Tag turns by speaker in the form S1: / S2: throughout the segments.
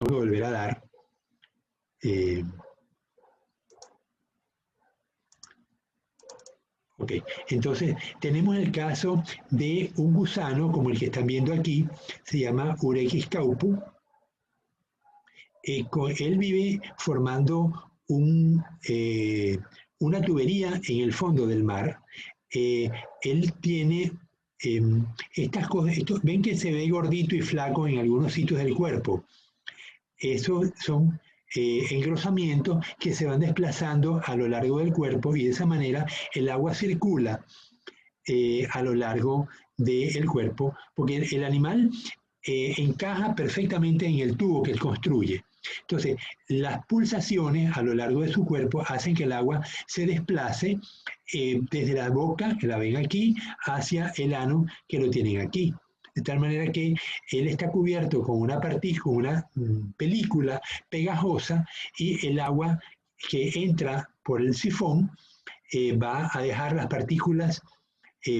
S1: volver a dar. Ok, entonces tenemos el caso de un gusano como el que están viendo aquí, se llama Urechis caupu. Él vive formando una tubería en el fondo del mar. Él tiene estas cosas, ven que se ve gordito y flaco en algunos sitios del cuerpo. Esos son engrosamientos que se van desplazando a lo largo del cuerpo y de esa manera el agua circula a lo largo del cuerpo, porque el animal encaja perfectamente en el tubo que él construye. Entonces, las pulsaciones a lo largo de su cuerpo hacen que el agua se desplace desde la boca, que la ven aquí, hacia el ano, que lo tienen aquí. De tal manera que él está cubierto con una película pegajosa y el agua que entra por el sifón va a dejar las partículas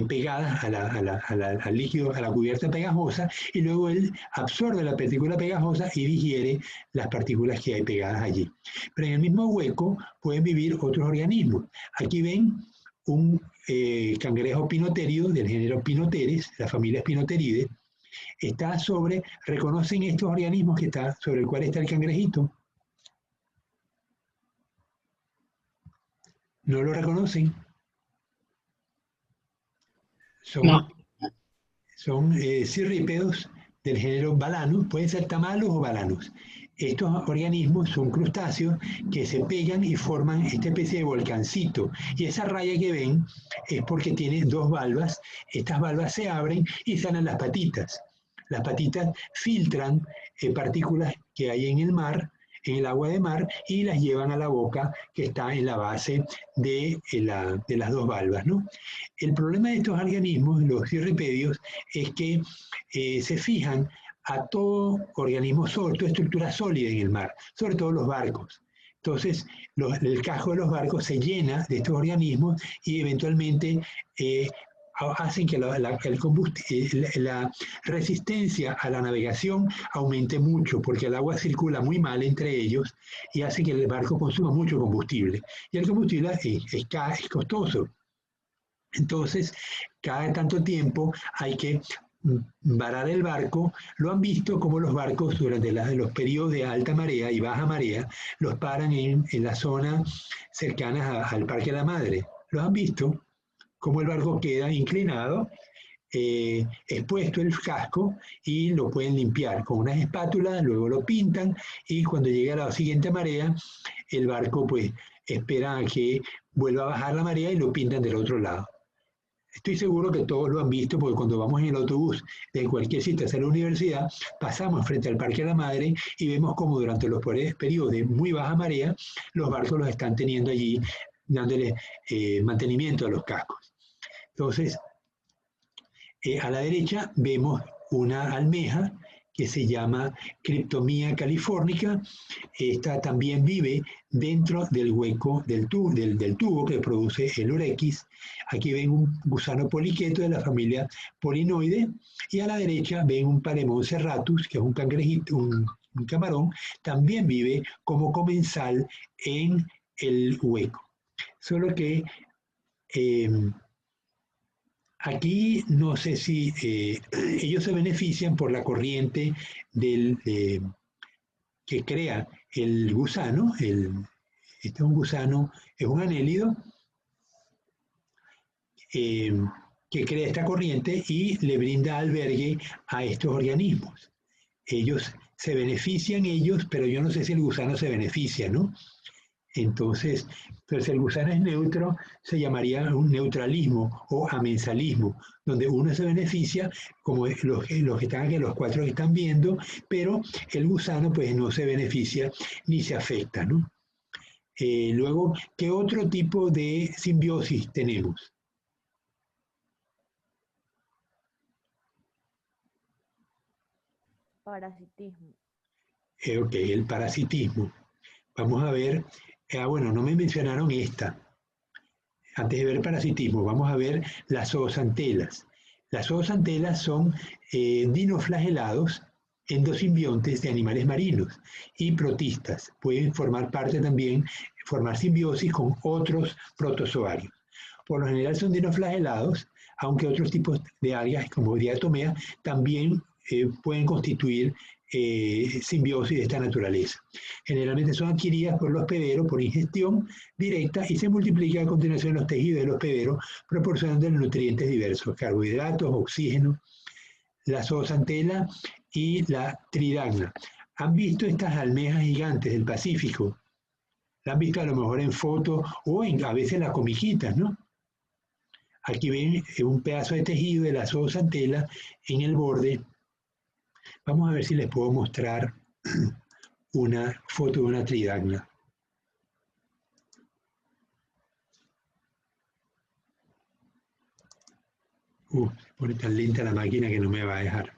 S1: pegadas al líquido, a la cubierta pegajosa, y luego él absorbe la partícula pegajosa y digiere las partículas que hay pegadas allí. Pero en el mismo hueco pueden vivir otros organismos. Aquí ven un cangrejo pinotérido del género Pinoteres, la familia Spinoteridae. Está sobre, ¿reconocen estos organismos que está sobre el cual está el cangrejito? ¿No lo reconocen? Son cirrípedos del género Balanus, pueden ser tamalos o balanus. Estos organismos son crustáceos que se pegan y forman esta especie de volcancito. Y esa raya que ven es porque tiene dos valvas. Estas valvas se abren y salen las patitas. Las patitas filtran partículas que hay en el mar, en el agua de mar, y las llevan a la boca que está en la base de las dos valvas, ¿no? El problema de estos organismos, los cirripedios, es que se fijan a todo organismo sólido, toda estructura sólida en el mar, sobre todo los barcos. Entonces, el casco de los barcos se llena de estos organismos y eventualmente hacen que la resistencia a la navegación aumente mucho, porque el agua circula muy mal entre ellos y hace que el barco consuma mucho combustible. Y el combustible es costoso. Entonces, cada tanto tiempo hay que varar el barco. Lo han visto como los barcos durante los periodos de alta marea y baja marea los paran en la zona cercana al Parque de la Madre. ¿Lo han visto? Como el barco queda inclinado, expuesto el casco, y lo pueden limpiar con unas espátulas, luego lo pintan y cuando llega la siguiente marea, el barco pues espera a que vuelva a bajar la marea y lo pintan del otro lado. Estoy seguro que todos lo han visto porque cuando vamos en el autobús de cualquier sitio hacia la universidad, pasamos frente al Parque de la Madre y vemos como durante los periodos de muy baja marea, los barcos los están teniendo allí, dándole mantenimiento a los cascos. Entonces, a la derecha vemos una almeja que se llama Cryptomia californica. Esta también vive dentro del hueco del tubo que produce el Urechis. Aquí ven un gusano poliqueto de la familia Polinoide, y a la derecha ven un Palemon serratus, que es un cangrejito, un camarón, también vive como comensal en el hueco. Solo que aquí no sé si ellos se benefician por la corriente que crea el gusano. Este es un gusano, es un anélido que crea esta corriente y le brinda albergue a estos organismos. Ellos se benefician, pero yo no sé si el gusano se beneficia, ¿no? Entonces, pero si el gusano es neutro, se llamaría un neutralismo o amensalismo, donde uno se beneficia, como los que están aquí, los cuatro que están viendo, pero el gusano pues no se beneficia ni se afecta, ¿no? Luego, ¿qué otro tipo de simbiosis tenemos?
S2: Parasitismo.
S1: Ok, el parasitismo. Vamos a ver, bueno, no me mencionaron esta. Antes de ver parasitismo, vamos a ver las zooxantelas. Las zooxantelas son dinoflagelados endosimbiontes de animales marinos y protistas. Pueden formar parte también, formar simbiosis con otros protozoarios. Por lo general son dinoflagelados, aunque otros tipos de algas como diatomea también pueden constituir simbiosis de esta naturaleza. Generalmente son adquiridas por el hospedero por ingestión directa y se multiplican a continuación en los tejidos del hospedero, proporcionando nutrientes diversos, carbohidratos, oxígeno, la zoosantela y la tridacna. ¿Han visto estas almejas gigantes del Pacífico? La han visto a lo mejor en fotos o a veces las comiquitas, ¿no? Aquí ven un pedazo de tejido de la zoosantela en el borde. Vamos a ver si les puedo mostrar una foto de una tridacna. Se pone tan lenta la máquina que no me va a dejar.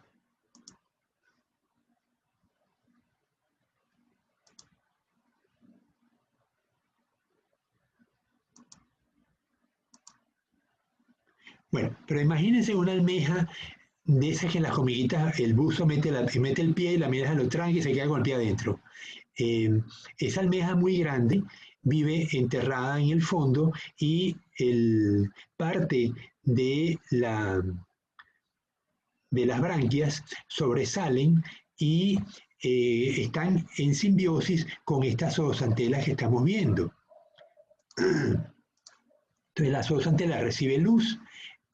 S1: Bueno, pero imagínense una almeja de esas que en las comiquitas el buzo mete el pie y la almeja lo tranca y se queda con el pie adentro. Esa almeja muy grande vive enterrada en el fondo y parte de las branquias sobresalen y están en simbiosis con estas zoosantelas que estamos viendo. Entonces la zoosantela recibe luz,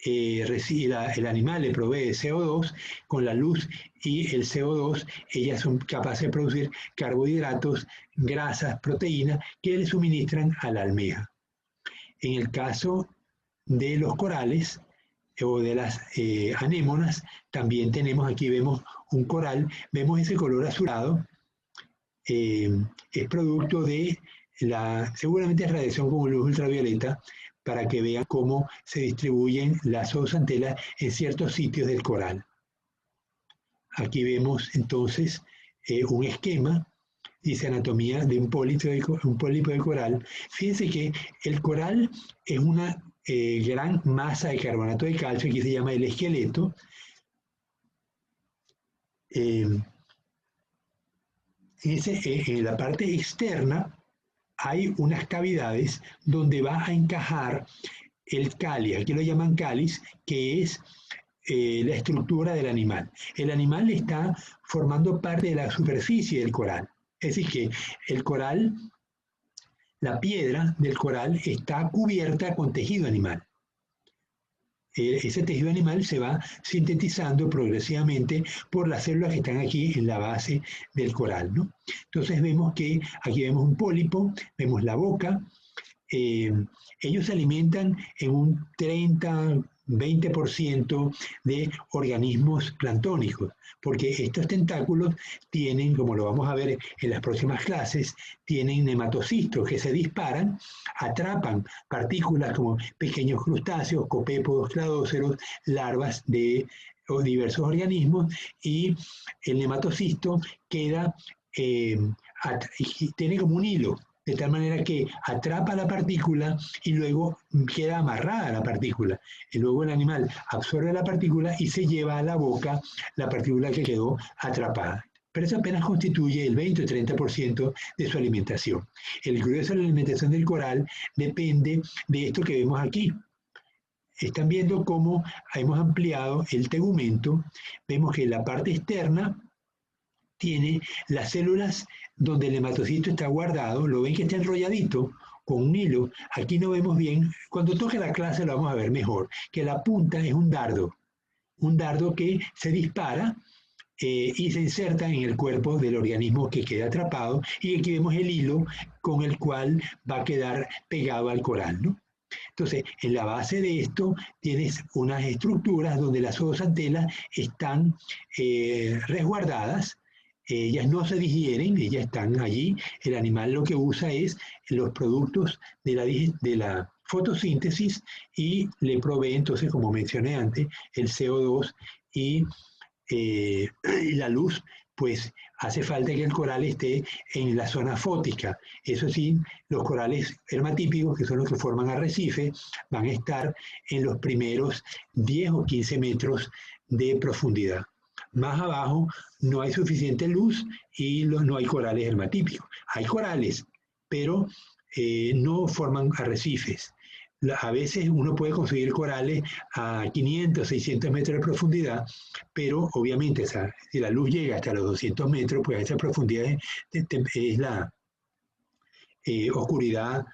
S1: el animal le provee CO2, con la luz y el CO2 ellas son capaces de producir carbohidratos, grasas, proteínas que le suministran a la almeja. En el caso de los corales o de las anémonas, también tenemos, aquí vemos un coral, vemos ese color azulado, es producto de seguramente es radiación con luz ultravioleta, para que vean cómo se distribuyen las zoosantelas en ciertos sitios del coral. Aquí vemos entonces un esquema, dice anatomía de un pólipo de coral. Fíjense que el coral es una gran masa de carbonato de calcio, aquí se llama el esqueleto. En la parte externa hay unas cavidades donde va a encajar el cáliz, aquí lo llaman cáliz, que es la estructura del animal. El animal está formando parte de la superficie del coral. Es decir, que el coral, la piedra del coral está cubierta con tejido animal. Ese tejido animal se va sintetizando progresivamente por las células que están aquí en la base del coral, ¿no? Entonces vemos que aquí vemos un pólipo, vemos la boca, ellos se alimentan en un 30-20% de organismos planctónicos, porque estos tentáculos tienen, como lo vamos a ver en las próximas clases, tienen nematocistos que se disparan, atrapan partículas como pequeños crustáceos, copépodos, cladóceros, larvas de diversos organismos, y el nematocisto queda, tiene como un hilo, de tal manera que atrapa la partícula y luego queda amarrada la partícula. Y luego el animal absorbe la partícula y se lleva a la boca la partícula que quedó atrapada. Pero eso apenas constituye el 20 o 30% de su alimentación. El grueso de la alimentación del coral depende de esto que vemos aquí. Están viendo cómo hemos ampliado el tegumento. Vemos que la parte externa tiene las células donde el hematocito está guardado, lo ven que está enrolladito con un hilo. Aquí no vemos bien, cuando toque la clase lo vamos a ver mejor, que la punta es un dardo que se dispara y se inserta en el cuerpo del organismo que queda atrapado, y aquí vemos el hilo con el cual va a quedar pegado al coral, ¿no? Entonces, en la base de esto tienes unas estructuras donde las zoosantelas están resguardadas. Ellas no se digieren, ellas están allí. El animal lo que usa es los productos de la fotosíntesis y le provee entonces, como mencioné antes, el CO2 y la luz. Pues hace falta que el coral esté en la zona fótica. Eso sí, los corales hermatípicos, que son los que forman arrecife, van a estar en los primeros 10 o 15 metros de profundidad. más abajo no hay suficiente luz y no hay corales hermatípicos. Hay corales, pero no forman arrecifes. A veces uno puede conseguir corales a 500, 600 metros de profundidad, pero obviamente si la luz llega hasta los 200 metros, pues a esa profundidad es la oscuridad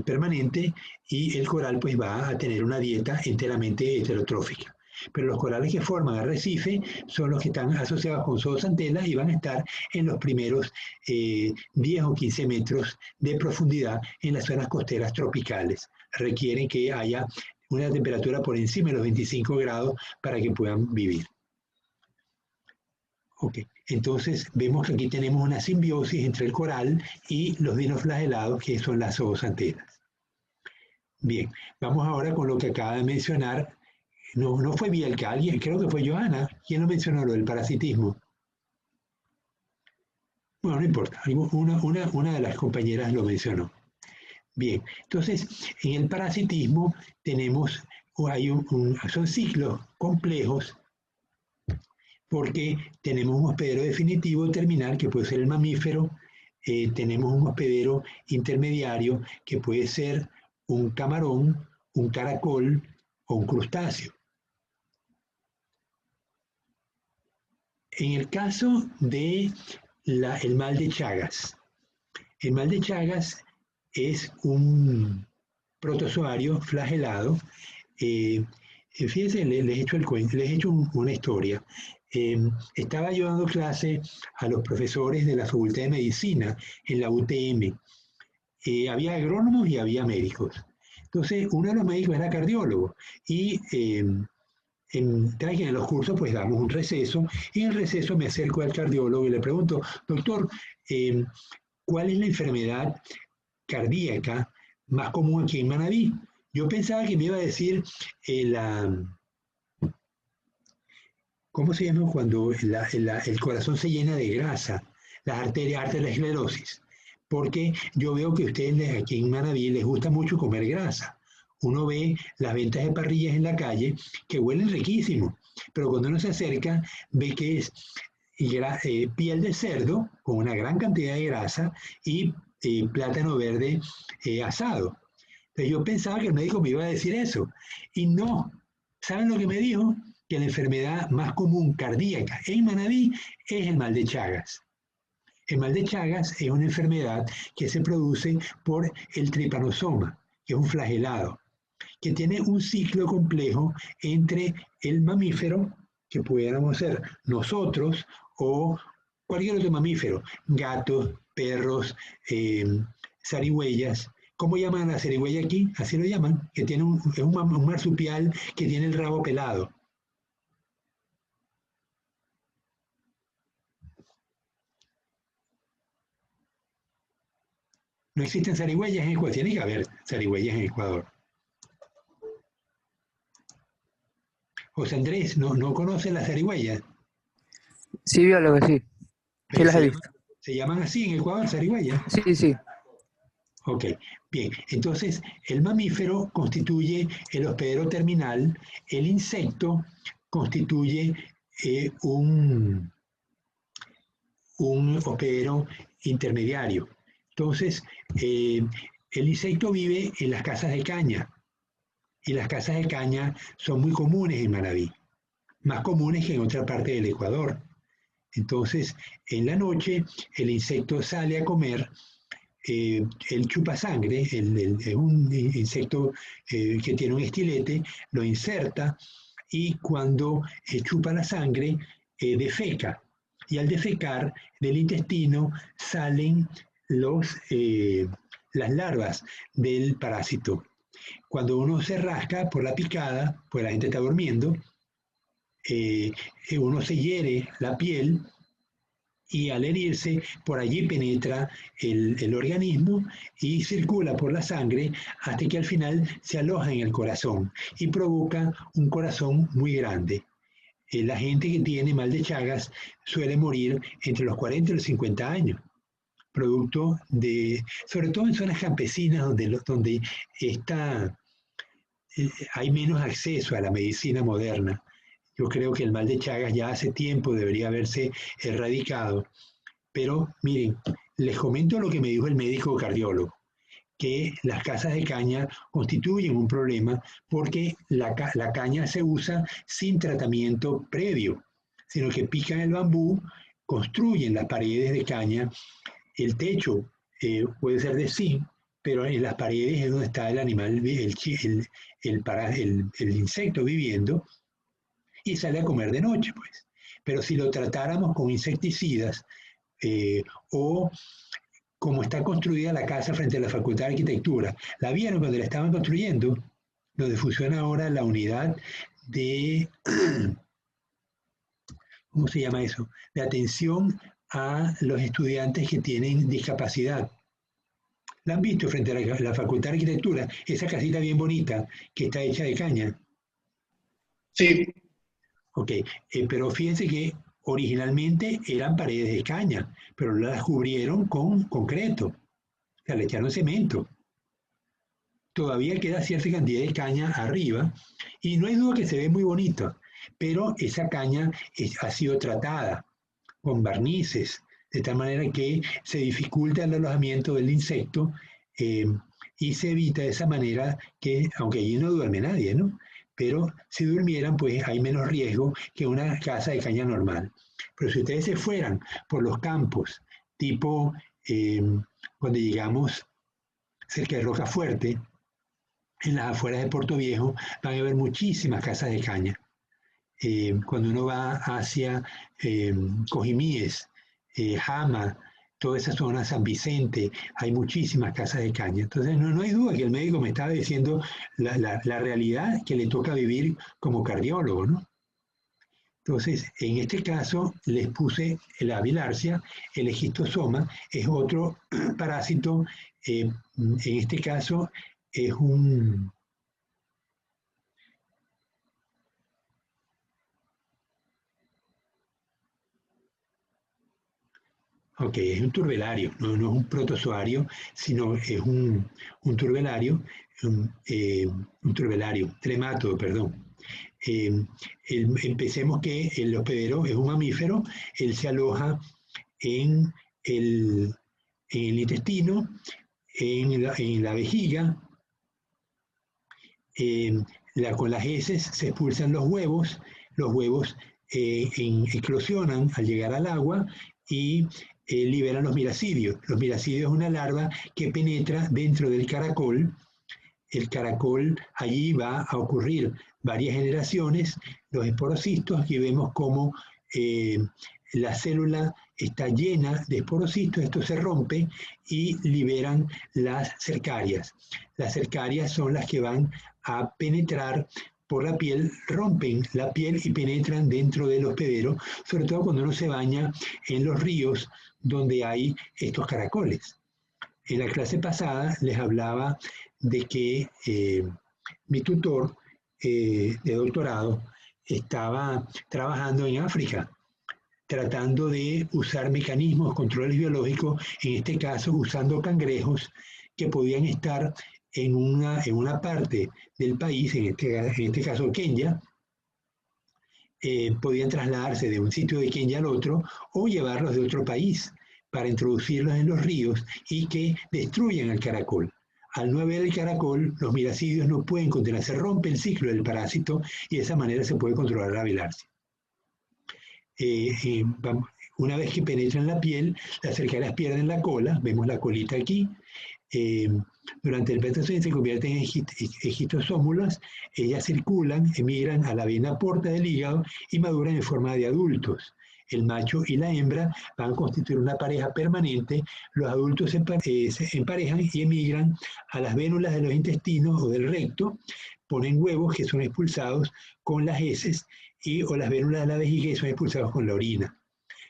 S1: permanente y el coral pues va a tener una dieta enteramente heterotrófica. Pero los corales que forman arrecife son los que están asociados con zooxantelas y van a estar en los primeros 10 o 15 metros de profundidad en las zonas costeras tropicales. Requieren que haya una temperatura por encima de los 25 grados para que puedan vivir. Ok, entonces vemos que aquí tenemos una simbiosis entre el coral y los dinoflagelados, que son las zooxantelas. Bien, vamos ahora con lo que acaba de mencionar. No fue Bielka, alguien, creo que fue Johanna. ¿Quién lo mencionó, lo del parasitismo? Bueno, no importa, una de las compañeras lo mencionó. Bien, entonces, en el parasitismo tenemos, son ciclos complejos porque tenemos un hospedero definitivo terminal que puede ser el mamífero, tenemos un hospedero intermediario que puede ser un camarón, un caracol o un crustáceo. En el caso de el mal de Chagas, el mal de Chagas es un protozoario flagelado. Fíjense, les he hecho una historia. Estaba yo dando clase a los profesores de la Facultad de Medicina en la UTM. Había agrónomos y había médicos. Entonces, uno de los médicos era cardiólogo y en los cursos pues damos un receso y en el receso me acerco al cardiólogo y le pregunto, doctor, ¿cuál es la enfermedad cardíaca más común aquí en Manabí? Yo pensaba que me iba a decir ¿cómo se llama cuando el corazón se llena de grasa? Las arteriosclerosis. Porque yo veo que a ustedes aquí en Manabí les gusta mucho comer grasa. Uno ve las ventas de parrillas en la calle que huelen riquísimo, pero cuando uno se acerca ve que es piel de cerdo con una gran cantidad de grasa y plátano verde asado. Entonces yo pensaba que el médico me iba a decir eso y no. ¿Saben lo que me dijo? Que la enfermedad más común cardíaca en Manabí es el mal de Chagas. El mal de Chagas es una enfermedad que se produce por el tripanosoma, que es un flagelado, que tiene un ciclo complejo entre el mamífero, que pudiéramos ser nosotros o cualquier otro mamífero, gatos, perros, zarigüeyas. ¿Cómo llaman a la zarigüeya aquí? Así lo llaman, que tiene es un marsupial que tiene el rabo pelado. No existen zarigüeyas en Ecuador, tiene que haber zarigüeyas en Ecuador. José Andrés, ¿no conoce las zarigüeyas?
S2: Sí, biólogo, sí. Sí las he visto.
S1: Se llaman así en Ecuador, zarigüeyas.
S2: Sí, sí.
S1: Ok, bien. Entonces, el mamífero constituye el hospedero terminal, el insecto constituye un hospedero intermediario. Entonces, el insecto vive en las casas de caña y las casas de caña son muy comunes en Manabí, más comunes que en otra parte del Ecuador. Entonces, en la noche, el insecto sale a comer, el chupasangre, es un insecto que tiene un estilete, lo inserta y cuando chupa la sangre, defeca. Y al defecar del intestino salen las larvas del parásito. Cuando uno se rasca por la picada, pues la gente está durmiendo, uno se hiere la piel y al herirse, por allí penetra el organismo y circula por la sangre hasta que al final se aloja en el corazón y provoca un corazón muy grande. La gente que tiene mal de Chagas suele morir entre los 40 y los 50 años, producto de, sobre todo en zonas campesinas donde está, hay menos acceso a la medicina moderna. Yo creo que el mal de Chagas ya hace tiempo debería haberse erradicado, pero miren, les comento lo que me dijo el médico cardiólogo, que las casas de caña constituyen un problema porque la caña se usa sin tratamiento previo, sino que pican el bambú, construyen las paredes de caña, el techo puede ser de zinc, pero en las paredes es donde está el animal, el insecto viviendo, y sale a comer de noche, pues. Pero si lo tratáramos con insecticidas o como está construida la casa frente a la Facultad de Arquitectura, ¿la vieron cuando la estaban construyendo? Donde funciona ahora la unidad de, ¿cómo se llama eso? De atención a los estudiantes que tienen discapacidad. ¿La han visto frente a la Facultad de Arquitectura? Esa casita bien bonita que está hecha de caña.
S3: Sí.
S1: Ok, pero fíjense que originalmente eran paredes de caña, pero las cubrieron con concreto, o sea, le echaron cemento. Todavía queda cierta cantidad de caña arriba y no hay duda que se ve muy bonito, pero esa caña ha sido tratada con barnices, de tal manera que se dificulta el alojamiento del insecto y se evita de esa manera que, aunque allí no duerme nadie, ¿no? Pero si durmieran, pues hay menos riesgo que una casa de caña normal. Pero si ustedes se fueran por los campos, tipo cuando llegamos cerca de Rocafuerte, en las afueras de Puerto Viejo, van a ver muchísimas casas de caña. Cuando uno va hacia Cojimíes, Jama, toda esa zona, San Vicente, hay muchísimas casas de caña. Entonces no hay duda que el médico me estaba diciendo la realidad que le toca vivir como cardiólogo, ¿no? Entonces, en este caso les puse la bilarcia, el esquistosoma es otro parásito, en este caso es un... Ok, es un turbelario, no es un protozoario, sino es un turbelario, un turbelario, tremátodo, perdón. Empecemos que el hospedero es un mamífero, él se aloja en el intestino, en la vejiga, con las heces se expulsan los huevos eclosionan al llegar al agua y liberan los miracidios. Los miracidios es una larva que penetra dentro del caracol. El caracol, allí va a ocurrir varias generaciones, los esporocistos, aquí vemos cómo la célula está llena de esporocistos, esto se rompe y liberan las cercarias. Las cercarias son las que van a penetrar por la piel, rompen la piel y penetran dentro del hospedero, sobre todo cuando uno se baña en los ríos donde hay estos caracoles. En la clase pasada les hablaba de que mi tutor de doctorado estaba trabajando en África, tratando de usar mecanismos, controles biológicos, en este caso usando cangrejos que podían estar en una parte del país, en este caso Kenia, podían trasladarse de un sitio de Kenia al otro o llevarlos de otro país para introducirlos en los ríos y que destruyan el caracol. Al no haber el caracol, los miracidios no pueden continuar, se rompe el ciclo del parásito y de esa manera se puede controlar la bilarcia. Una vez que penetran la piel, las cercarias pierden la cola, vemos la colita aquí. Durante el petazoide se convierten en egistosómulas, ellas circulan, emigran a la vena porta del hígado y maduran en forma de adultos. El macho y la hembra van a constituir una pareja permanente, los adultos se emparejan y emigran a las vénulas de los intestinos o del recto, ponen huevos que son expulsados con las heces o las vénulas de la vejiga que son expulsados con la orina.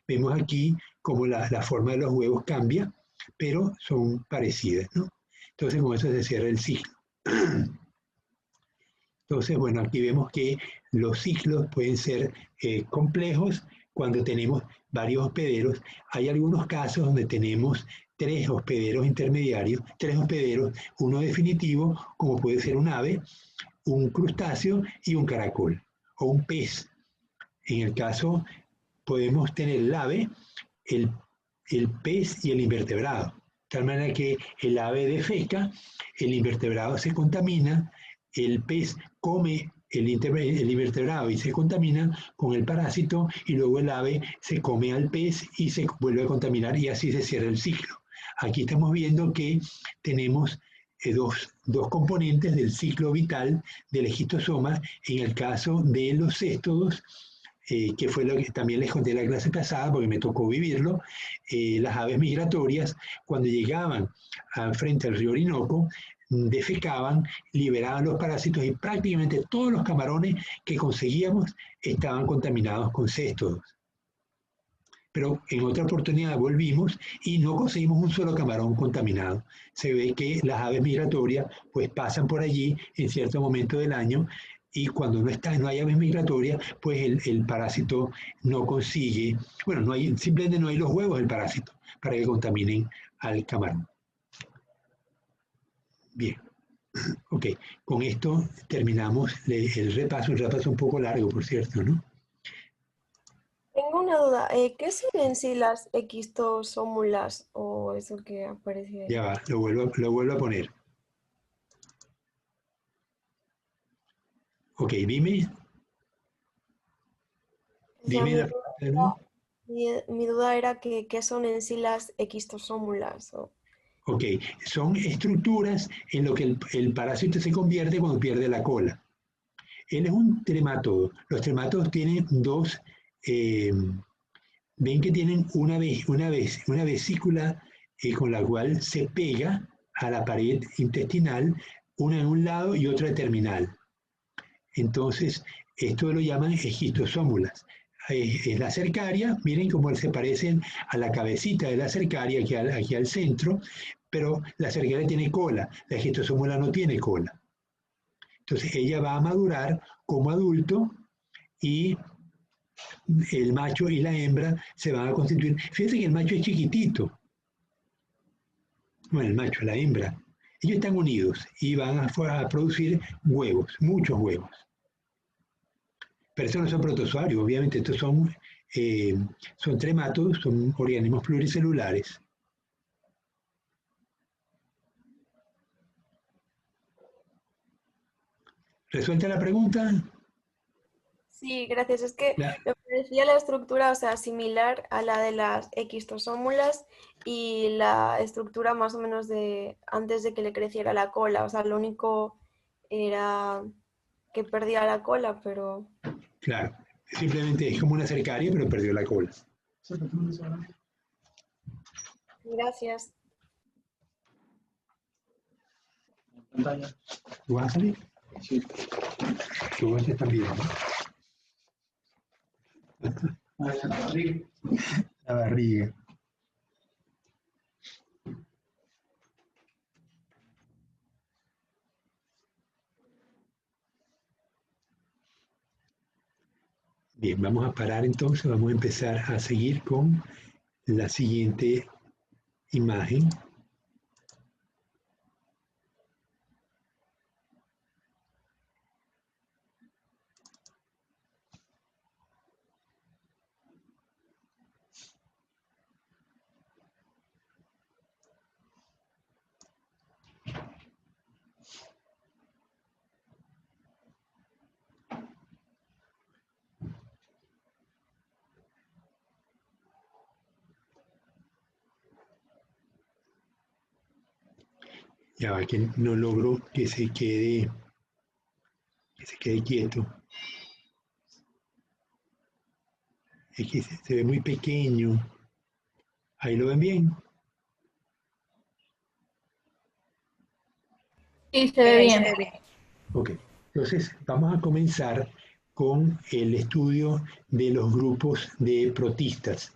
S1: Vemos aquí cómo la forma de los huevos cambia, pero son parecidas, ¿no? Entonces con eso se cierra el ciclo. Entonces, bueno, aquí vemos que los ciclos pueden ser complejos cuando tenemos varios hospederos. Hay algunos casos donde tenemos 3 hospederos intermediarios, 3 hospederos, uno definitivo, como puede ser un ave, un crustáceo y un caracol, o un pez. En el caso, podemos tener el ave, el pez y el invertebrado. De tal manera que el ave defeca, el invertebrado se contamina, el pez come el invertebrado y se contamina con el parásito, y luego el ave se come al pez y se vuelve a contaminar, y así se cierra el ciclo. Aquí estamos viendo que tenemos dos componentes del ciclo vital del esquistosoma. En el caso de los céstodos, que fue lo que también les conté en la clase pasada porque me tocó vivirlo, las aves migratorias, cuando llegaban frente al río Orinoco, defecaban, liberaban los parásitos, y prácticamente todos los camarones que conseguíamos estaban contaminados con céstodos. Pero en otra oportunidad volvimos y no conseguimos un solo camarón contaminado. Se ve que las aves migratorias pues pasan por allí en cierto momento del año, y cuando no hay aves migratorias, pues el parásito no consigue, bueno, simplemente no hay los huevos del parásito para que contaminen al camarón. Bien, ok, con esto terminamos el repaso, un repaso un poco largo, por cierto, ¿no?
S4: Tengo una duda, ¿qué son en sí las esquistosómulas o eso que aparece ahí?
S1: Ya va, lo vuelvo a poner. Ok, dime.
S4: O sea,
S1: Dime
S4: mi duda era que qué son en sí las esquistosómulas.
S1: Ok, son estructuras en lo que el parásito se convierte cuando pierde la cola. Él es un tremátodo. Los tremátodos tienen ven que tienen una vesícula con la cual se pega a la pared intestinal, una en un lado y otra terminal. Entonces, esto lo llaman esquistosómulas. Es la cercaria, miren cómo se parecen a la cabecita de la cercaria aquí al centro, pero la cercaria tiene cola, la esquistosómula no tiene cola. Entonces ella va a madurar como adulto, y el macho y la hembra se van a constituir. Fíjense que el macho es chiquitito. Bueno, el macho, la hembra. Ellos están unidos y van a producir huevos, muchos huevos. Pero estos no son protozoarios, obviamente, estos son tremátodos, son organismos pluricelulares. ¿Resuelta la pregunta?
S4: Sí, gracias. Es que
S1: La,
S4: me parecía la estructura, o sea, similar a la de las esquistosómulas y la estructura más o menos de antes de que le creciera la cola. O sea, lo único era que perdía la cola, pero...
S1: claro, simplemente es como una cercaria, pero perdió la cola.
S4: Gracias.
S1: ¿Tú vas a salir? Sí. Tú vas a estar bien, ¿no? La barriga. La barriga. Bien, vamos a parar entonces, vamos a empezar a seguir con la siguiente imagen. Ya va, que no logro que se quede quieto. Es que se ve muy pequeño. ¿Ahí lo ven bien?
S5: Sí, se ve bien.
S1: Ok, entonces vamos a comenzar con el estudio de los grupos de protistas.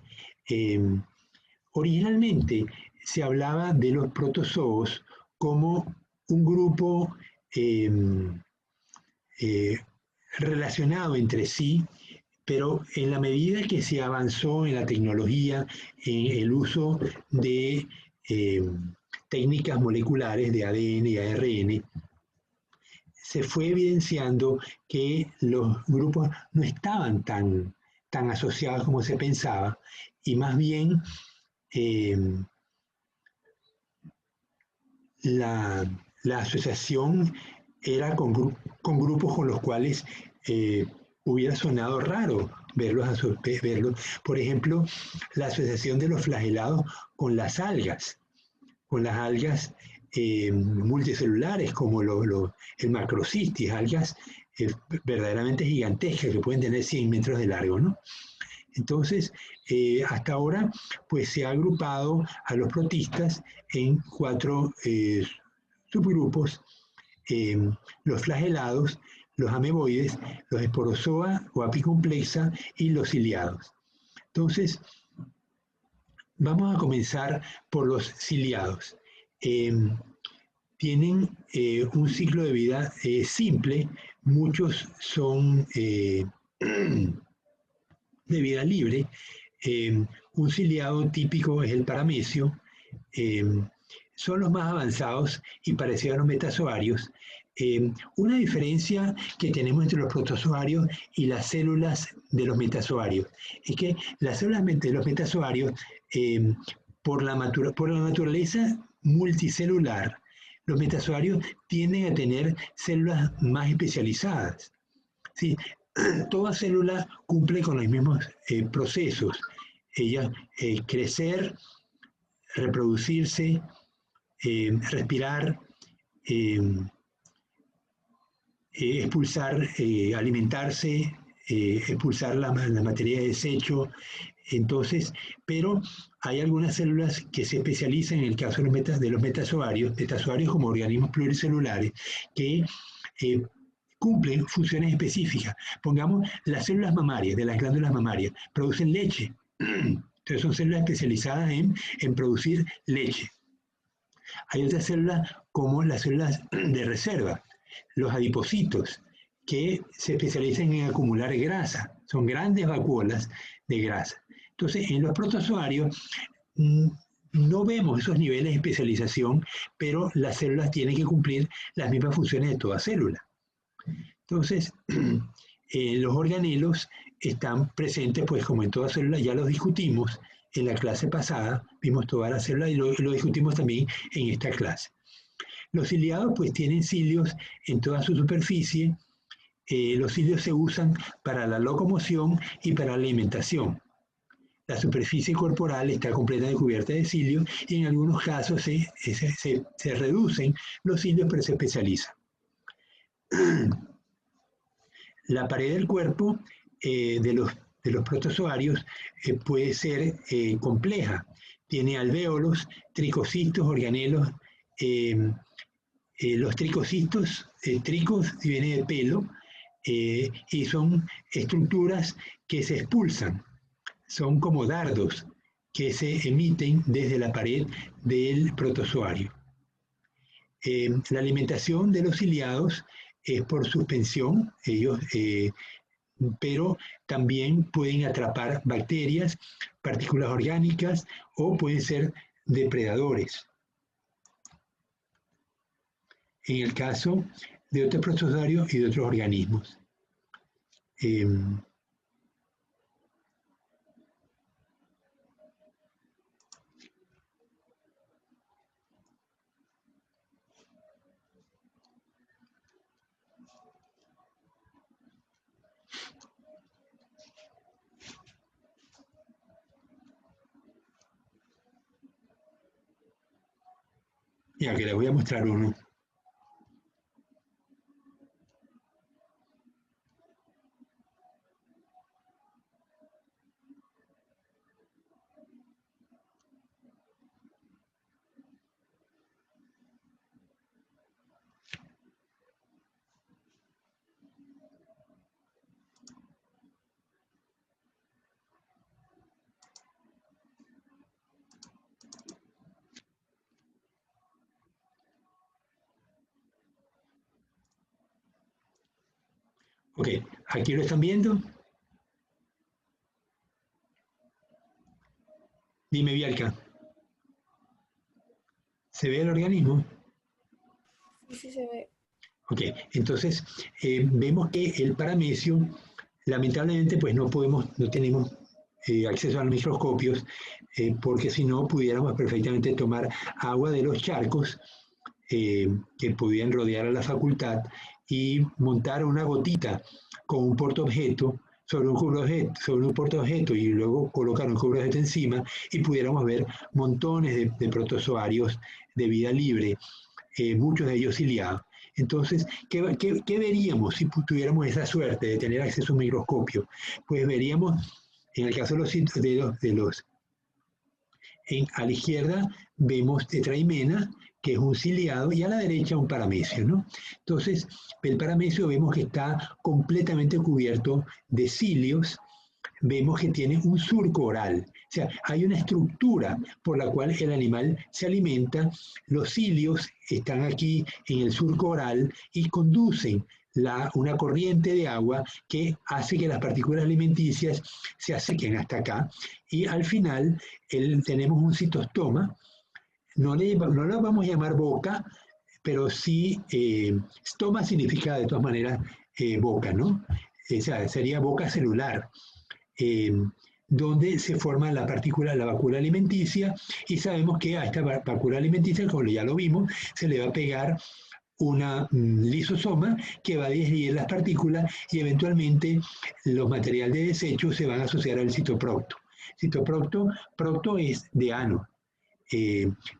S1: Originalmente se hablaba de los protozoos como un grupo relacionado entre sí, pero en la medida que se avanzó en la tecnología, en el uso de técnicas moleculares de ADN y ARN, se fue evidenciando que los grupos no estaban tan tan asociados como se pensaba, y más bien la asociación era con grupos con los cuales hubiera sonado raro verlos. Por ejemplo, la asociación de los flagelados con las algas multicelulares como el macrocystis, algas verdaderamente gigantescas que pueden tener 100 metros de largo, ¿no? Entonces, hasta ahora, pues se ha agrupado a los protistas en 4 subgrupos: los flagelados, los ameboides, los esporozoa o apicomplexa y los ciliados. Entonces, vamos a comenzar por los ciliados. Tienen un ciclo de vida simple, muchos son de vida libre. Un ciliado típico es el paramecio. Son los más avanzados y parecidos a los metazoarios. Una diferencia que tenemos entre los protozoarios y las células de los metazoarios es que las células de los metazoarios, por la naturaleza multicelular, los metazoarios tienden a tener células más especializadas. ¿Sí? Toda célula cumple con los mismos procesos. Ellas, crecer, reproducirse, respirar, expulsar, alimentarse, expulsar la materia de desecho. Entonces, pero hay algunas células que se especializan en el caso de los metazoarios como organismos pluricelulares, que cumplen funciones específicas. Pongamos las células mamarias, de las glándulas mamarias, producen leche. Entonces son células especializadas en producir leche. Hay otras células como las células de reserva, los adipocitos, que se especializan en acumular grasa. Son grandes vacuolas de grasa. Entonces, en los protozoarios no vemos esos niveles de especialización, pero las células tienen que cumplir las mismas funciones de toda célula. Entonces, los organelos están presentes, pues como en toda célula, ya los discutimos en la clase pasada, vimos todas las células y lo discutimos también en esta clase. Los ciliados pues tienen cilios en toda su superficie. Los cilios se usan para la locomoción y para la alimentación. La superficie corporal está completamente cubierta de cilios y en algunos casos se reducen los cilios, pero se especializan. La pared del cuerpo de los protozoarios puede ser compleja. Tiene alvéolos, tricocistos, organelos. Los tricocistos, tricos viene de pelo, y son estructuras que se expulsan. Son como dardos que se emiten desde la pared del protozoario. La alimentación de los ciliados es por suspensión, pero también pueden atrapar bacterias, partículas orgánicas o pueden ser depredadores. En el caso de otros protozoarios y de otros organismos. Ya que les voy a mostrar uno. Ok, aquí lo están viendo. Dime, Bianca. ¿Se ve el organismo?
S4: Sí, sí se ve.
S1: Ok, entonces vemos que el paramecio, Lamentablemente, pues no tenemos acceso a los microscopios, porque si no pudiéramos perfectamente tomar agua de los charcos que podían rodear a la facultad y montar una gotita con un portaobjeto sobre un portaobjeto y luego colocar un cubreobjeto encima y pudiéramos ver montones de protozoarios de vida libre, muchos de ellos ciliados. Entonces, ¿qué veríamos si tuviéramos esa suerte de tener acceso a un microscopio? Pues veríamos, en el caso de los a la izquierda vemos tetraimena, que es un ciliado, y a la derecha un paramecio, ¿no? Entonces, el paramecio vemos que está completamente cubierto de cilios, vemos que tiene un surco oral, o sea, hay una estructura por la cual el animal se alimenta, los cilios están aquí en el surco oral y conducen una corriente de agua que hace que las partículas alimenticias se acerquen hasta acá, y al final tenemos un citostoma. No lo vamos a llamar boca, pero sí, stoma significa de todas maneras boca, ¿no? O sea, sería boca celular, donde se forma la vacuna alimenticia, y sabemos que a esta vacuna alimenticia, como ya lo vimos, se le va a pegar una lisosoma que va a digerir las partículas y eventualmente los materiales de desecho se van a asociar al citoprocto. Procto es de ano.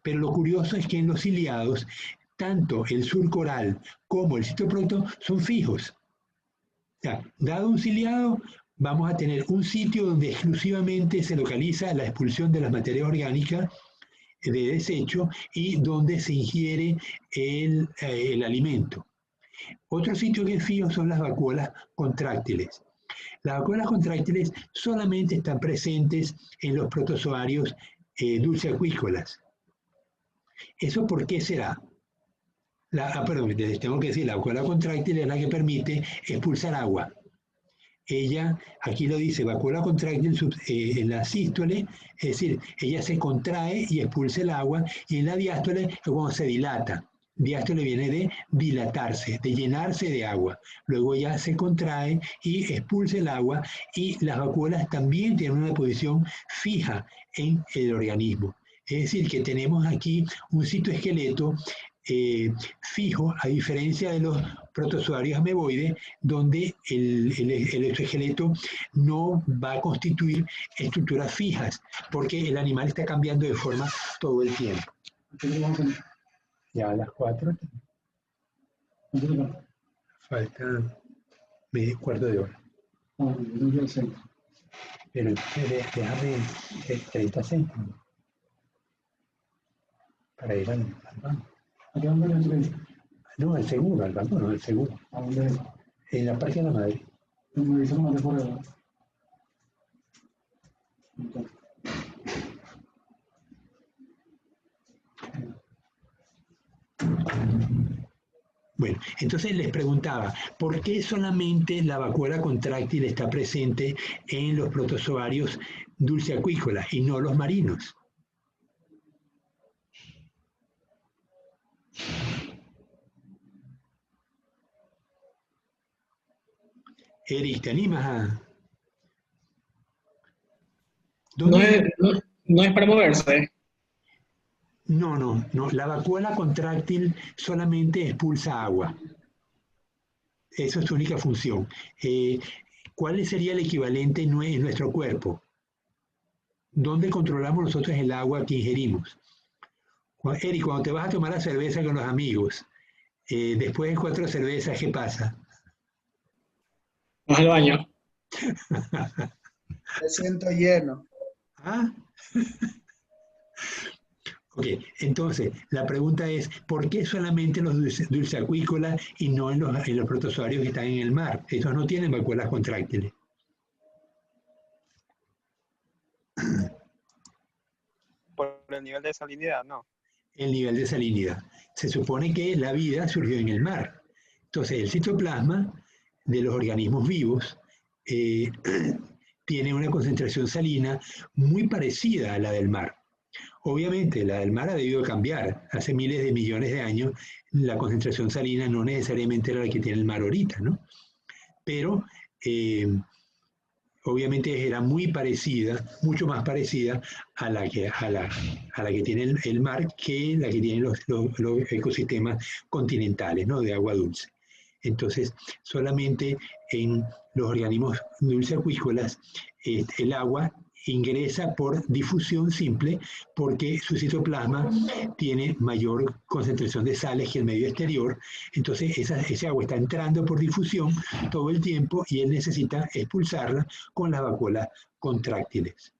S1: Pero lo curioso es que en los ciliados, tanto el surco oral como el citoprocto son fijos. O sea, dado un ciliado, vamos a tener un sitio donde exclusivamente se localiza la expulsión de las materias orgánicas de desecho y donde se ingiere el alimento. Otro sitio que es fijo son las vacuolas contráctiles. Las vacuolas contráctiles solamente están presentes en los protozoarios dulceacuícolas. ¿Eso por qué será? Perdón, tengo que decir, la vacuola contráctil es la que permite expulsar agua. Ella, aquí lo dice, vacuola contráctil en la sístole, es decir, ella se contrae y expulsa el agua, y en la diástole es cuando se dilata. Diástole viene de dilatarse, de llenarse de agua. Luego ya se contrae y expulsa el agua, y las vacuolas también tienen una posición fija en el organismo. Es decir, que tenemos aquí un citoesqueleto fijo, a diferencia de los protozoarios ameboides, donde el exoesqueleto no va a constituir estructuras fijas, porque el animal está cambiando de forma todo el tiempo. Ya a las 4. Falta medio cuarto de hora. Pero déjame 30 céntimos para ir al banco. ¿A qué banco le entrevista? No, al seguro, al banco no, al seguro. ¿A dónde es? En la Parque de la Madre. ¿Me dice cómo te por ahí? Bueno, entonces les preguntaba, ¿por qué solamente la vacuola contráctil está presente en los protozoarios dulceacuícolas y no los marinos? Eric, ¿te animas a...?
S3: No es para moverse.
S1: No. La vacuola contráctil solamente expulsa agua. Esa es su única función. ¿Cuál sería el equivalente en nuestro cuerpo? ¿Dónde controlamos nosotros el agua que ingerimos? Eric, cuando te vas a tomar la cerveza con los amigos, después de 4 cervezas, ¿qué pasa?
S3: Vas al baño.
S5: Me siento lleno.
S1: ¿Ah? Ok, entonces, la pregunta es, ¿por qué solamente los dulceacuícolas y no en los protozoarios que están en el mar? Esos no tienen vacuolas contráctiles.
S6: Por el nivel de salinidad, ¿no?
S1: El nivel de salinidad. Se supone que la vida surgió en el mar. Entonces, el citoplasma de los organismos vivos tiene una concentración salina muy parecida a la del mar. Obviamente, la del mar ha debido cambiar. Hace miles de millones de años, la concentración salina no necesariamente era la que tiene el mar ahorita, ¿no? Pero obviamente era muy parecida, mucho más parecida a la que tiene el mar que la que tienen los ecosistemas continentales, ¿no? De agua dulce. Entonces, solamente en los organismos dulceacuícolas el agua ingresa por difusión simple porque su citoplasma tiene mayor concentración de sales que el medio exterior, entonces ese agua está entrando por difusión todo el tiempo y él necesita expulsarla con las vacuolas contráctiles.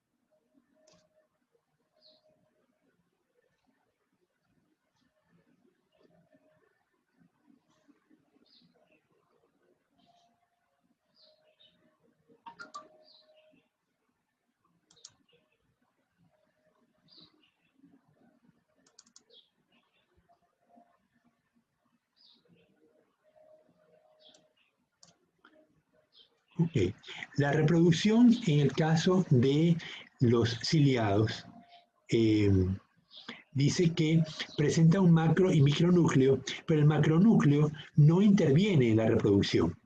S1: Okay. La reproducción en el caso de los ciliados dice que presenta un macro y micronúcleo, pero el macronúcleo no interviene en la reproducción.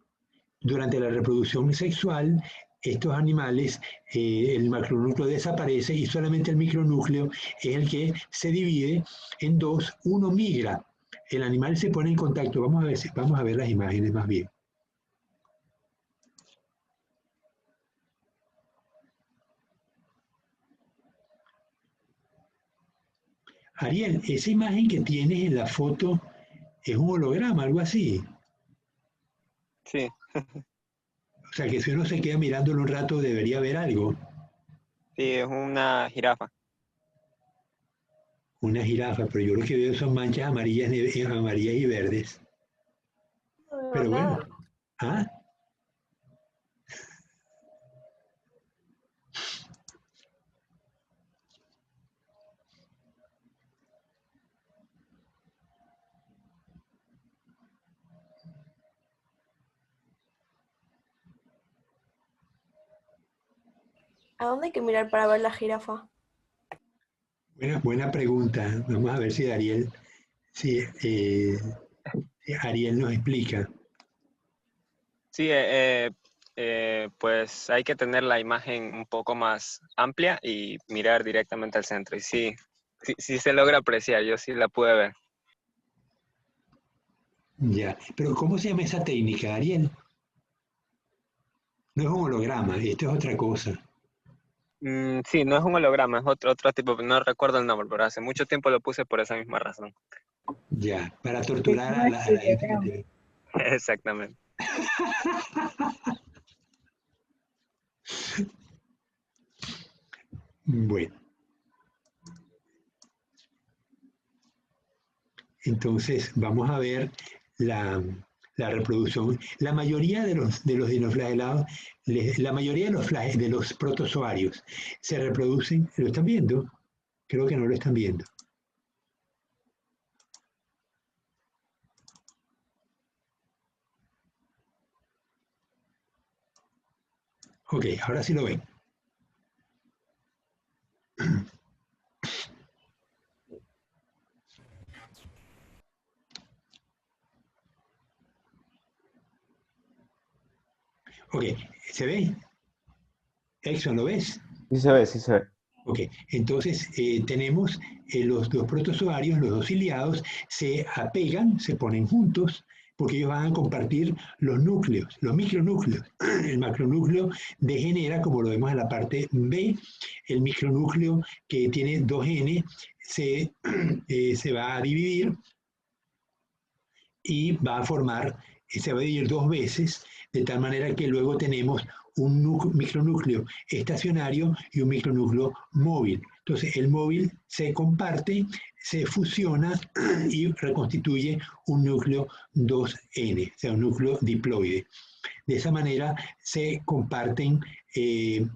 S1: Durante la reproducción sexual, estos animales, el macronúcleo desaparece y solamente el micronúcleo es el que se divide en dos. Uno migra, el animal se pone en contacto. Vamos a ver las imágenes más bien. Ariel, esa imagen que tienes en la foto es un holograma, algo así.
S6: Sí.
S1: O sea que si uno se queda mirándolo un rato debería ver algo.
S6: Sí, es una jirafa.
S1: Una jirafa, pero yo lo que veo son manchas amarillas y verdes. Pero bueno. ¿Ah?
S4: ¿A dónde hay que mirar para ver la jirafa?
S1: Buena pregunta. Vamos a ver si Ariel nos explica.
S6: Sí, pues hay que tener la imagen un poco más amplia y mirar directamente al centro. Y sí se logra apreciar, yo sí la pude ver.
S1: Ya, pero ¿cómo se llama esa técnica, Ariel? No es un holograma, esto es otra cosa.
S6: Sí, no es un holograma, es otro tipo, no recuerdo el nombre, pero hace mucho tiempo lo puse por esa misma razón.
S1: Ya, para torturar a la gente que te ve.
S6: Exactamente.
S1: Bueno. Entonces, vamos a ver la reproducción. La mayoría de los dinoflagelados, la mayoría de los protozoarios se reproducen. ¿Lo están viendo? Creo que no lo están viendo. Ok, ahora sí lo ven. Ok, ¿se ve? Exxon, ¿lo ves?
S5: Sí se ve, sí se ve.
S1: Ok, entonces tenemos los dos protozoarios, los dos ciliados, se apegan, se ponen juntos, porque ellos van a compartir los núcleos, los micronúcleos. El macronúcleo degenera, como lo vemos en la parte B, el micronúcleo que tiene 2N se va a dividir y va a formar, se va a dividir dos veces, de tal manera que luego tenemos un micronúcleo estacionario y un micronúcleo móvil. Entonces el móvil se comparte, se fusiona y reconstituye un núcleo 2N, o sea, un núcleo diploide. De esa manera se comparten el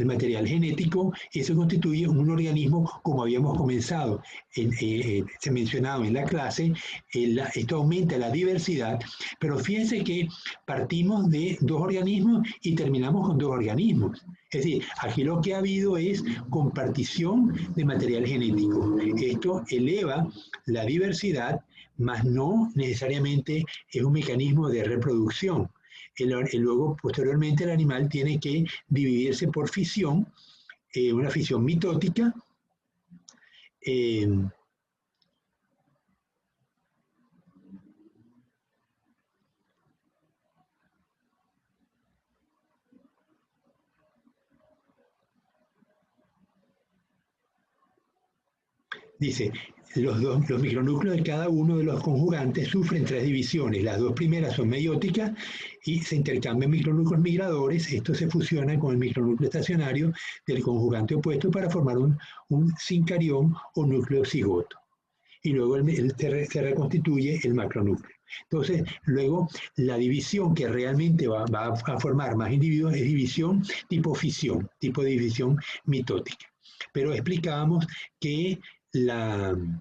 S1: material genético y se constituye un organismo como habíamos comenzado. Se mencionaba en la clase, esto aumenta la diversidad, pero fíjense que partimos de dos organismos y terminamos con dos organismos. Es decir, aquí lo que ha habido es compartición de material genético. Esto eleva la diversidad, mas no necesariamente es un mecanismo de reproducción. luego, posteriormente, el animal tiene que dividirse por fisión, una fisión mitótica. Dice, los micronúcleos de cada uno de los conjugantes sufren 3 divisiones. Las 2 primeras son meióticas y se intercambian micronúcleos migradores. Esto se fusiona con el micronúcleo estacionario del conjugante opuesto para formar un sincarión o núcleo cigoto. Y luego se reconstituye el macronúcleo. Entonces, luego la división que realmente va a formar más individuos es división tipo fisión, tipo de división mitótica. Pero explicábamos que el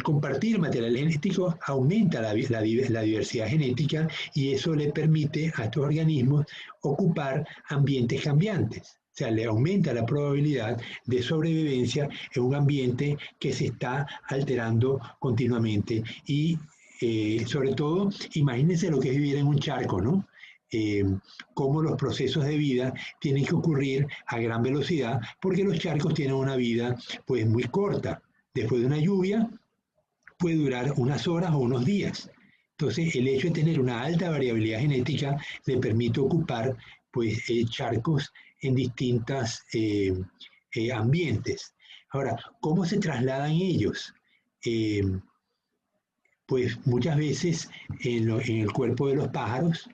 S1: compartir material genético aumenta la diversidad genética y eso le permite a estos organismos ocupar ambientes cambiantes. O sea, le aumenta la probabilidad de sobrevivencia en un ambiente que se está alterando continuamente. Y sobre todo, imagínense lo que es vivir en un charco, ¿no? Cómo los procesos de vida tienen que ocurrir a gran velocidad porque los charcos tienen una vida pues muy corta. Después de una lluvia puede durar unas horas o unos días. Entonces, el hecho de tener una alta variabilidad genética le permite ocupar pues, charcos en distintos ambientes. Ahora, ¿cómo se trasladan ellos? Pues muchas veces en el cuerpo de los pájaros,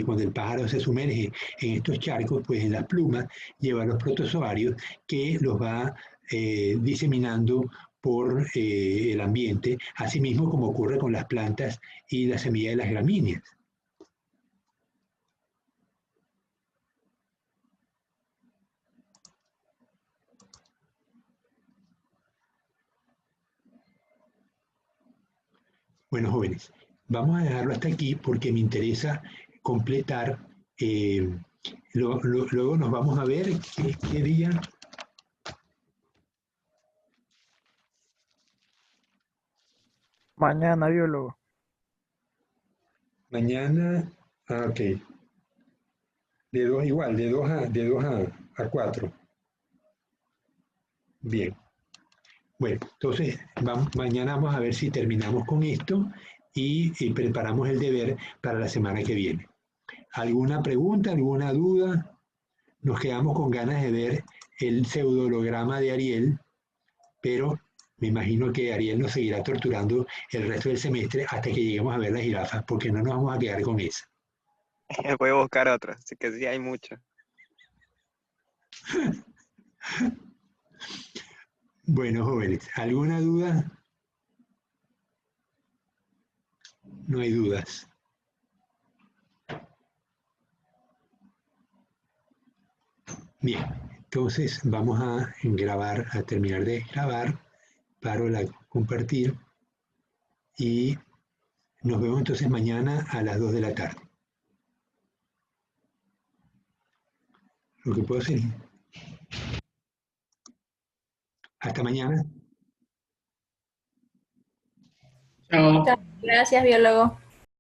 S1: cuando el pájaro se sumerge en estos charcos, pues en las plumas lleva los protozoarios que los va diseminando por el ambiente, asimismo como ocurre con las plantas y las semillas de las gramíneas. Bueno, jóvenes, vamos a dejarlo hasta aquí porque me interesa completar. Luego nos vamos a ver qué día.
S2: Mañana, biólogo.
S1: Mañana, ok. De 2 igual, de 2 a 4. Bien. Bueno, entonces mañana vamos a ver si terminamos con esto y preparamos el deber para la semana que viene. ¿Alguna pregunta, alguna duda? Nos quedamos con ganas de ver el pseudolograma de Ariel, pero me imagino que Ariel nos seguirá torturando el resto del semestre hasta que lleguemos a ver las jirafas, porque no nos vamos a quedar con esa.
S6: Voy a buscar otra, así que sí hay mucho.
S1: Bueno, jóvenes, ¿alguna duda? No hay dudas. Bien, entonces vamos a grabar, a terminar de grabar, paro la compartir y nos vemos entonces mañana a las 2 de la tarde. Lo que puedo hacer. Hasta mañana.
S3: Chao.
S4: Gracias, biólogo.